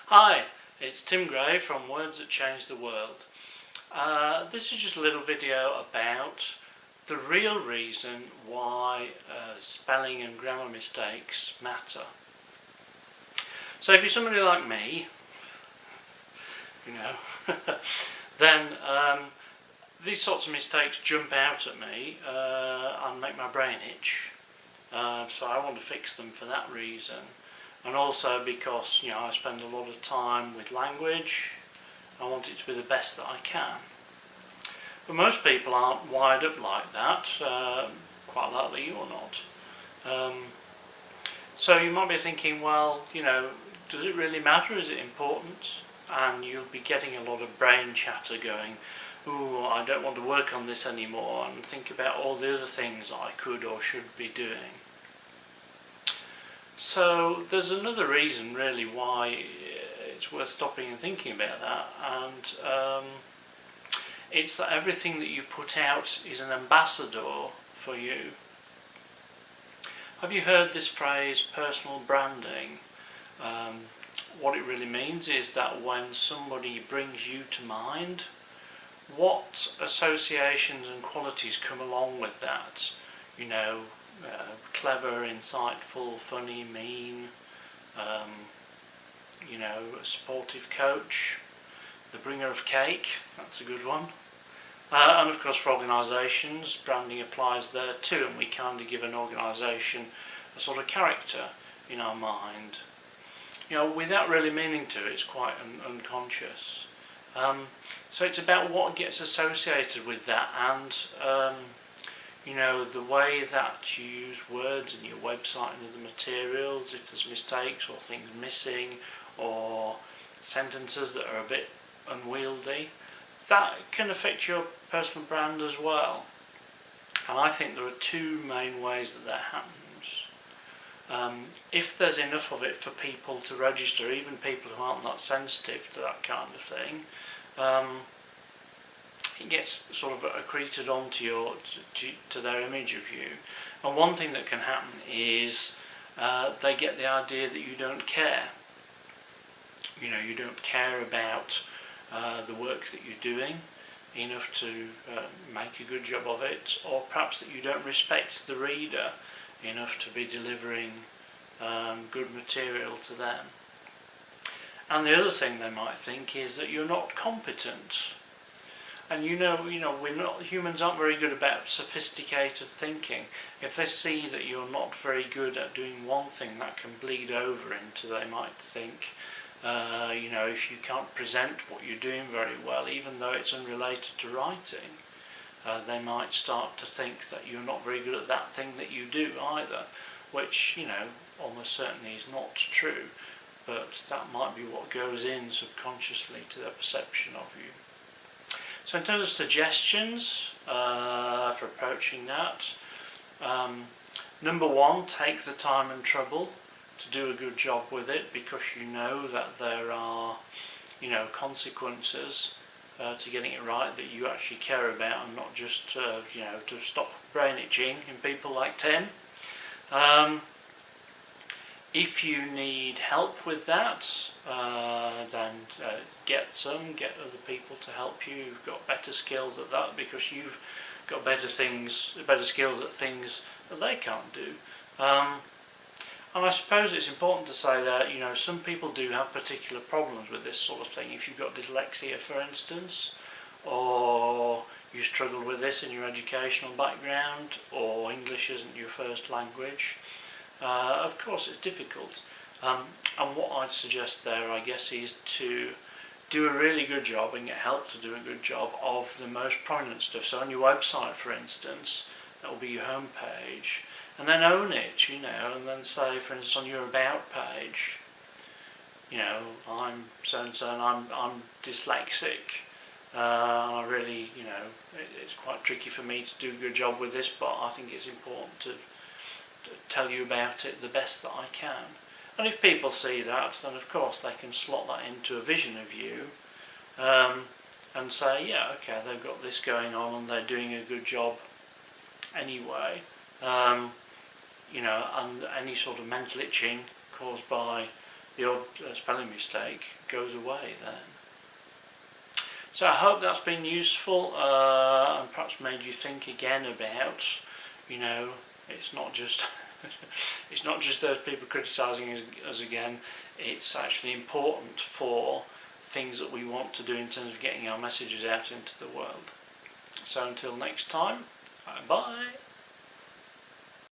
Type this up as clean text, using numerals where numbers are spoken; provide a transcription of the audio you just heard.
Hi, it's Tim Gray from Words That Change the World. This is just a little video about the real reason why spelling and grammar mistakes matter. So if you're somebody like me, then these sorts of mistakes jump out at me and make my brain itch. So I want to fix them for that reason. And also because I spend a lot of time with language, I want it to be the best that I can. But most people aren't wired up like that, quite likely you're not. So you might be thinking, well, does it really matter? Is it important? And you'll be getting a lot of brain chatter going, ooh, I don't want to work on this anymore, and think about all the other things I could or should be doing. So there's another reason really why it's worth stopping and thinking about that, and it's that everything that you put out is an ambassador for you. Have you heard this phrase, personal branding? What it really means is that when somebody brings you to mind, what associations and qualities come along with that? Clever, insightful, funny, mean, a supportive coach, the bringer of cake, that's a good one. And of course for organisations, branding applies there too, and we kind of give an organisation a sort of character in our mind. Without really meaning to, it's quite unconscious. So it's about what gets associated with that, and the way that you use words in your website and other materials, if there's mistakes or things missing or sentences that are a bit unwieldy, that can affect your personal brand as well. And I think there are two main ways that happens. If there's enough of it for people to register, even people who aren't that sensitive to that kind of thing, it gets sort of accreted onto to their image of you. And one thing that can happen is they get the idea that you don't care. You don't care about the work that you're doing enough to make a good job of it, or perhaps that you don't respect the reader enough to be delivering good material to them. And the other thing they might think is that you're not competent. And humans aren't very good about sophisticated thinking. If they see that you're not very good at doing one thing, that can bleed over into, they might think, if you can't present what you're doing very well, even though it's unrelated to writing, they might start to think that you're not very good at that thing that you do either, which, almost certainly is not true, but that might be what goes in subconsciously to their perception of you. So in terms of suggestions for approaching that, number one, take the time and trouble to do a good job with it, because you know that there are consequences to getting it right that you actually care about, and not just to stop brain itching in people like Tim. If you need help with that, then get other people to help you who've got better skills at that, because you've got better skills at things that they can't do. And I suppose it's important to say that some people do have particular problems with this sort of thing. If you've got dyslexia, for instance, or you struggle with this in your educational background, or English isn't your first language, of course it's difficult. And what I'd suggest there, I guess, is to do a really good job and get help to do a good job of the most prominent stuff. So on your website, for instance, that will be your home page, and then own it, and then say, for instance, on your about page, I'm so-and-so and I'm dyslexic. I really, it's quite tricky for me to do a good job with this, but I think it's important to tell you about it the best that I can. And if people see that, then of course they can slot that into a vision of you, and say, yeah, okay, they've got this going on and they're doing a good job anyway. And any sort of mental itching caused by the odd spelling mistake goes away then. So I hope that's been useful and perhaps made you think again about, you know, it's not just it's not just those people criticising us again. It's actually important for things that we want to do in terms of getting our messages out into the world. So until next time, bye.